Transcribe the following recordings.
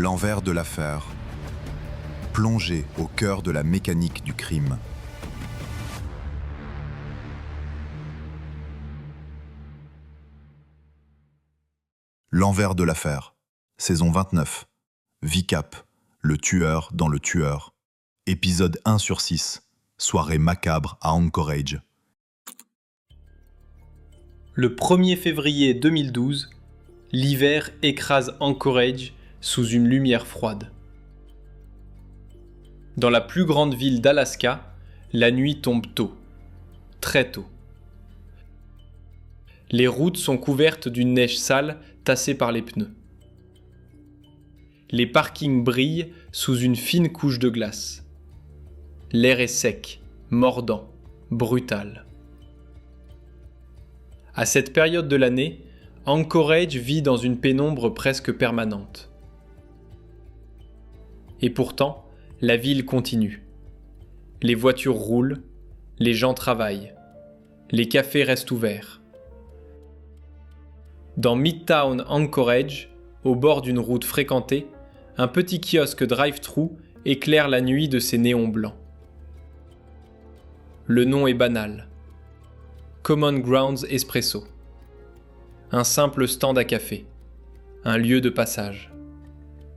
L'envers de l'affaire. Plongé au cœur de la mécanique du crime. L'envers de l'affaire. Saison 29. VCAP. Le tueur dans le tueur. Épisode 1/6. Soirée macabre à Anchorage. Le 1er février 2012, l'hiver écrase Anchorage sous une lumière froide. Dans la plus grande ville d'Alaska, la nuit tombe tôt, très tôt. Les routes sont couvertes d'une neige sale tassée par les pneus. Les parkings brillent sous une fine couche de glace. L'air est sec, mordant, brutal. À cette période de l'année, Anchorage vit dans une pénombre presque permanente. Et pourtant, la ville continue. Les voitures roulent, les gens travaillent, les cafés restent ouverts. Dans Midtown Anchorage, au bord d'une route fréquentée, un petit kiosque drive-thru éclaire la nuit de ses néons blancs. Le nom est banal. Common Grounds Espresso. Un simple stand à café. Un lieu de passage.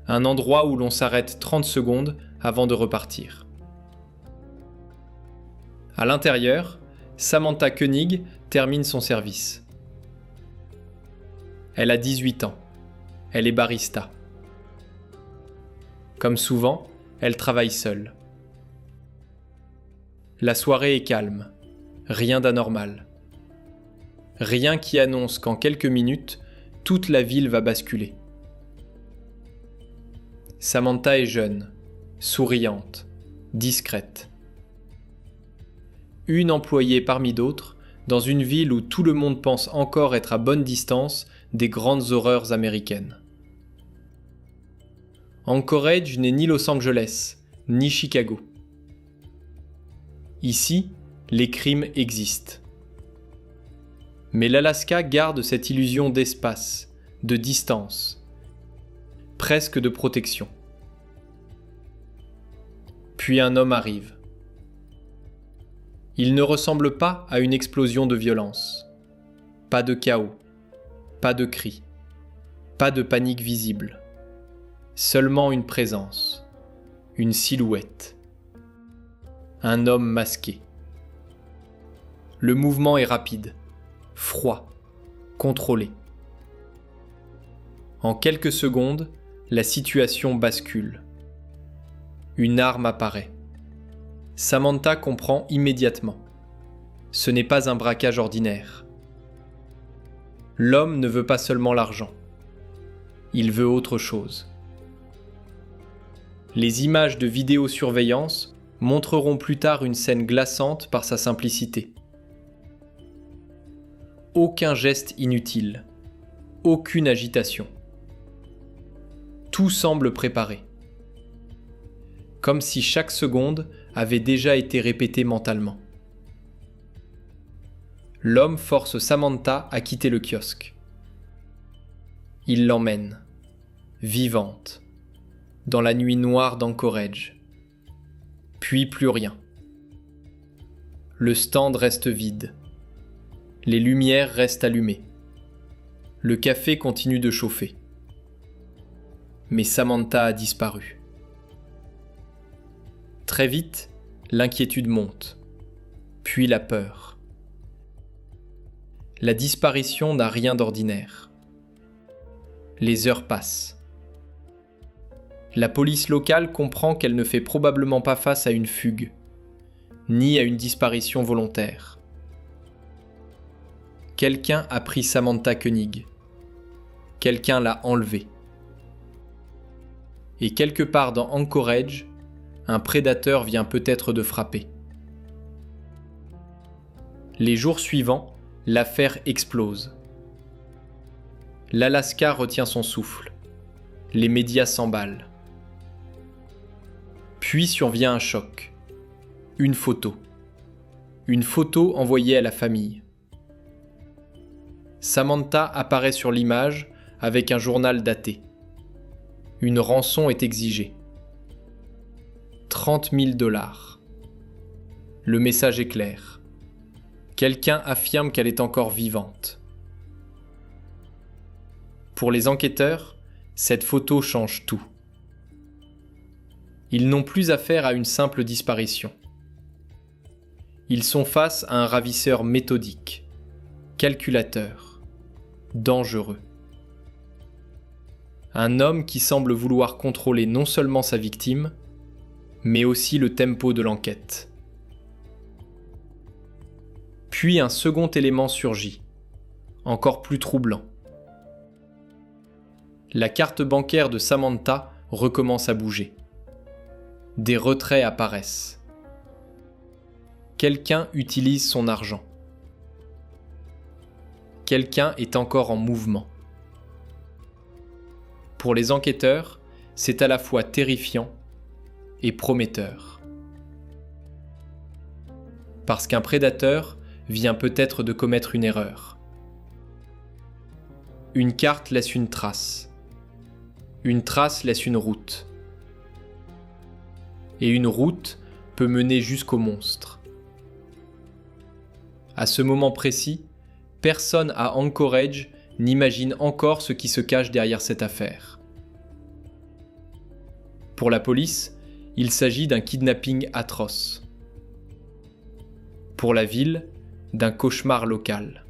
Un endroit où l'on s'arrête 30 secondes avant de repartir. À l'intérieur, Samantha Koenig termine son service. Elle a 18 ans. Elle est barista. Comme souvent, elle travaille seule. La soirée est calme. Rien d'anormal. Rien qui annonce qu'en quelques minutes, toute la ville va basculer. Samantha est jeune, souriante, discrète. Une employée parmi d'autres, dans une ville où tout le monde pense encore être à bonne distance des grandes horreurs américaines. Anchorage n'est ni Los Angeles, ni Chicago. Ici, les crimes existent. Mais l'Alaska garde cette illusion d'espace, de distance, presque de protection. Puis un homme arrive. Il ne ressemble pas à une explosion de violence. Pas de chaos, pas de cris, pas de panique visible. Seulement une présence, une silhouette. Un homme masqué. Le mouvement est rapide, froid, contrôlé. En quelques secondes, la situation bascule. Une arme apparaît. Samantha comprend immédiatement. Ce n'est pas un braquage ordinaire. L'homme ne veut pas seulement l'argent. Il veut autre chose. Les images de vidéosurveillance montreront plus tard une scène glaçante par sa simplicité. Aucun geste inutile, aucune agitation. Tout semble préparé. Comme si chaque seconde avait déjà été répétée mentalement. L'homme force Samantha à quitter le kiosque. Il l'emmène, vivante, dans la nuit noire d'Anchorage. Puis plus rien. Le stand reste vide. Les lumières restent allumées. Le café continue de chauffer. Mais Samantha a disparu. Très vite, l'inquiétude monte, puis la peur. La disparition n'a rien d'ordinaire. Les heures passent. La police locale comprend qu'elle ne fait probablement pas face à une fugue, ni à une disparition volontaire. Quelqu'un a pris Samantha Koenig. Quelqu'un l'a enlevée. Et quelque part dans Anchorage, un prédateur vient peut-être de frapper. Les jours suivants, l'affaire explose. L'Alaska retient son souffle. Les médias s'emballent. Puis survient un choc. Une photo. Une photo envoyée à la famille. Samantha apparaît sur l'image avec un journal daté. Une rançon est exigée. 30 000 $. Le message est clair. Quelqu'un affirme qu'elle est encore vivante. Pour les enquêteurs, cette photo change tout. Ils n'ont plus affaire à une simple disparition. Ils sont face à un ravisseur méthodique, calculateur, dangereux. Un homme qui semble vouloir contrôler non seulement sa victime, mais aussi le tempo de l'enquête. Puis un second élément surgit, encore plus troublant. La carte bancaire de Samantha recommence à bouger. Des retraits apparaissent. Quelqu'un utilise son argent. Quelqu'un est encore en mouvement. Pour les enquêteurs, c'est à la fois terrifiant et prometteur. Parce qu'un prédateur vient peut-être de commettre une erreur. Une carte laisse une trace. Une trace laisse une route. Et une route peut mener jusqu'au monstre. À ce moment précis, personne à Anchorage n'imagine encore ce qui se cache derrière cette affaire. Pour la police, il s'agit d'un kidnapping atroce. Pour la ville, d'un cauchemar local.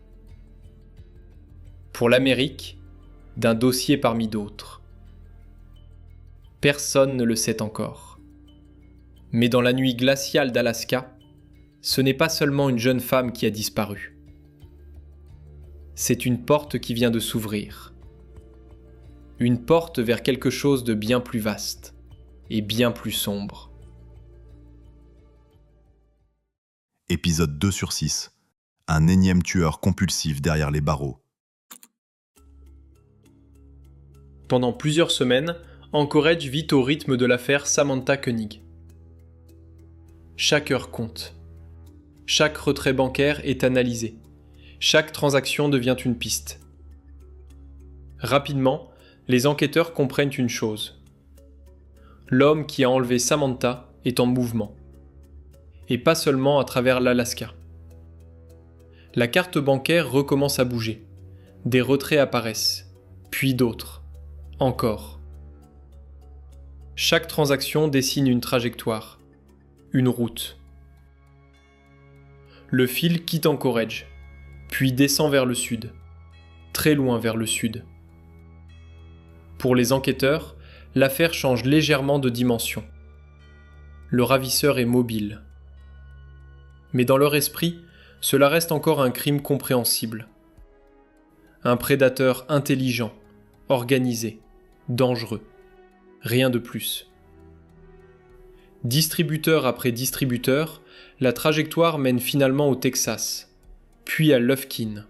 Pour l'Amérique, d'un dossier parmi d'autres. Personne ne le sait encore. Mais dans la nuit glaciale d'Alaska, ce n'est pas seulement une jeune femme qui a disparu. C'est une porte qui vient de s'ouvrir. Une porte vers quelque chose de bien plus vaste et bien plus sombre. Épisode 2/6. Un énième tueur compulsif derrière les barreaux. Pendant plusieurs semaines, Anchorage vit au rythme de l'affaire Samantha Koenig. Chaque heure compte. Chaque retrait bancaire est analysé. Chaque transaction devient une piste. Rapidement, les enquêteurs comprennent une chose. L'homme qui a enlevé Samantha est en mouvement. Et pas seulement à travers l'Alaska. La carte bancaire recommence à bouger. Des retraits apparaissent, puis d'autres. Encore. Chaque transaction dessine une trajectoire, une route. Le fil quitte Anchorage, puis descend vers le sud, très loin vers le sud. Pour les enquêteurs, l'affaire change légèrement de dimension. Le ravisseur est mobile. Mais dans leur esprit, cela reste encore un crime compréhensible. Un prédateur intelligent, organisé, dangereux. Rien de plus. Distributeur après distributeur, la trajectoire mène finalement au Texas, puis à Lufkin.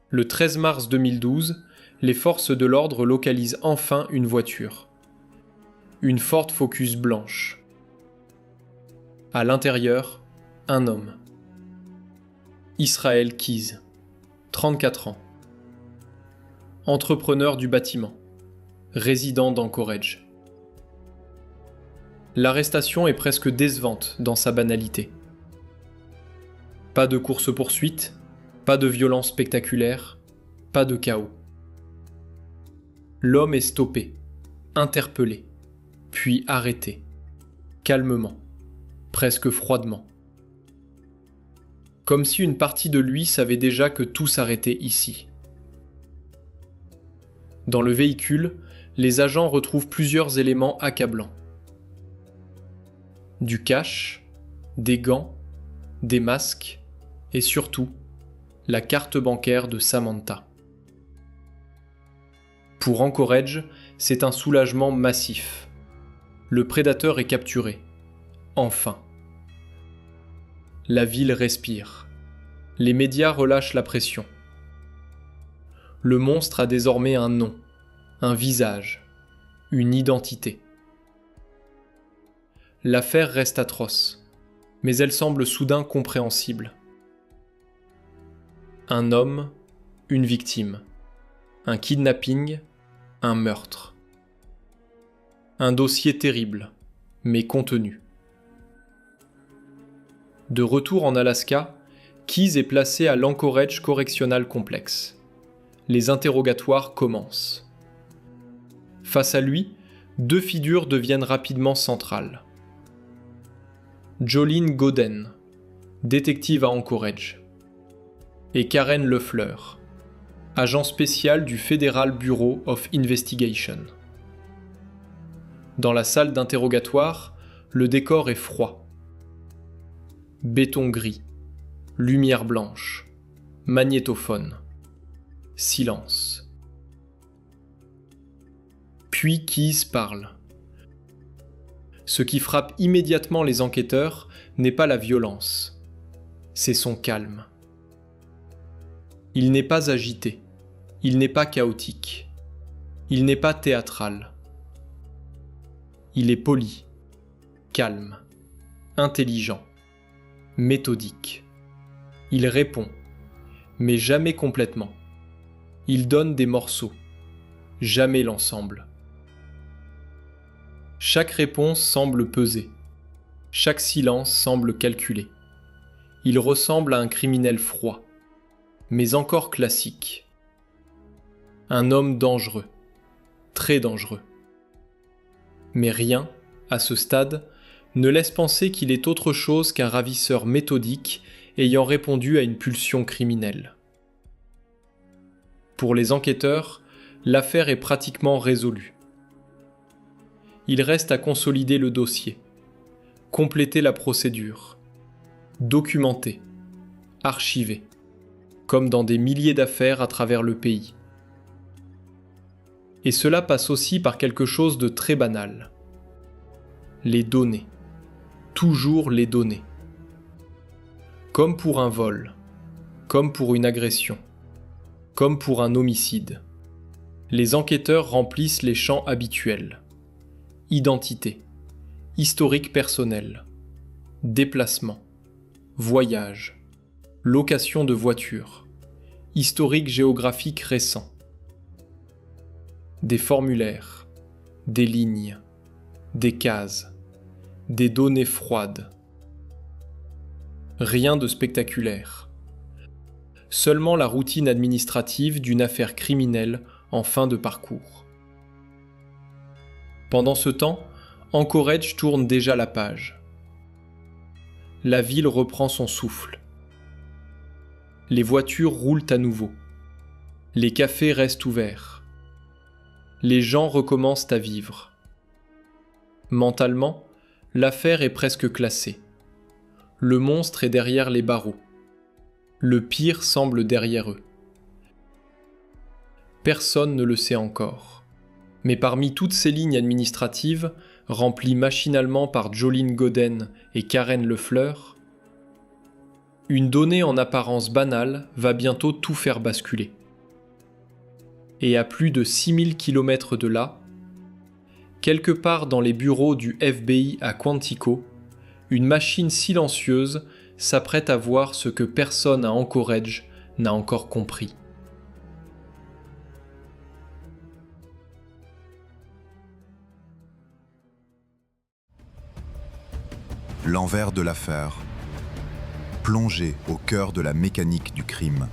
Le 13 mars 2012, les forces de l'ordre localisent enfin une voiture. Une Ford Focus blanche. À l'intérieur, un homme. Israel Keyes, 34 ans. Entrepreneur du bâtiment. Résident d'Anchorage. L'arrestation est presque décevante dans sa banalité. Pas de course-poursuite, pas de violence spectaculaire, pas de chaos. L'homme est stoppé, interpellé, puis arrêté, calmement, presque froidement. Comme si une partie de lui savait déjà que tout s'arrêtait ici. Dans le véhicule, les agents retrouvent plusieurs éléments accablants. Du cash, des gants, des masques et surtout, la carte bancaire de Samantha. Pour Anchorage, c'est un soulagement massif. Le prédateur est capturé. Enfin. La ville respire. Les médias relâchent la pression. Le monstre a désormais un nom, un visage, une identité. L'affaire reste atroce, mais elle semble soudain compréhensible. Un homme, une victime, un kidnapping, un meurtre. Un dossier terrible, mais contenu. De retour en Alaska, Keyes est placé à l'Anchorage Correctional Complex. Les interrogatoires commencent. Face à lui, deux figures deviennent rapidement centrales. Jolene Godden, détective à Anchorage, et Karen Lefleur, agent spécial du Federal Bureau of Investigation. Dans la salle d'interrogatoire, le décor est froid. Béton gris, lumière blanche, magnétophone, silence. Puis Keyes parle. Ce qui frappe immédiatement les enquêteurs n'est pas la violence, c'est son calme. Il n'est pas agité, il n'est pas chaotique, il n'est pas théâtral. Il est poli, calme, intelligent, méthodique. Il répond, mais jamais complètement. Il donne des morceaux, jamais l'ensemble. Chaque réponse semble peser, chaque silence semble calculé. Il ressemble à un criminel froid, mais encore classique. Un homme dangereux, très dangereux. Mais rien, à ce stade, ne laisse penser qu'il est autre chose qu'un ravisseur méthodique ayant répondu à une pulsion criminelle. Pour les enquêteurs, l'affaire est pratiquement résolue. Il reste à consolider le dossier, compléter la procédure, documenter, archiver, comme dans des milliers d'affaires à travers le pays. Et cela passe aussi par quelque chose de très banal. Les données. Toujours les données. Comme pour un vol, comme pour une agression, comme pour un homicide. Les enquêteurs remplissent les champs habituels. Identité, historique personnel, déplacement, voyage, location de voiture, historique géographique récent. Des formulaires, des lignes, des cases, des données froides. Rien de spectaculaire. Seulement la routine administrative d'une affaire criminelle en fin de parcours. Pendant ce temps, Anchorage tourne déjà la page. La ville reprend son souffle. Les voitures roulent à nouveau. Les cafés restent ouverts. Les gens recommencent à vivre. Mentalement, l'affaire est presque classée. Le monstre est derrière les barreaux. Le pire semble derrière eux. Personne ne le sait encore. Mais parmi toutes ces lignes administratives, remplies machinalement par Jolene Godden et Karen Lefleur, une donnée en apparence banale va bientôt tout faire basculer. Et à plus de 6000 km de là, quelque part dans les bureaux du FBI à Quantico, une machine silencieuse s'apprête à voir ce que personne à Anchorage n'a encore compris. L'envers de l'affaire. Plongé au cœur de la mécanique du crime.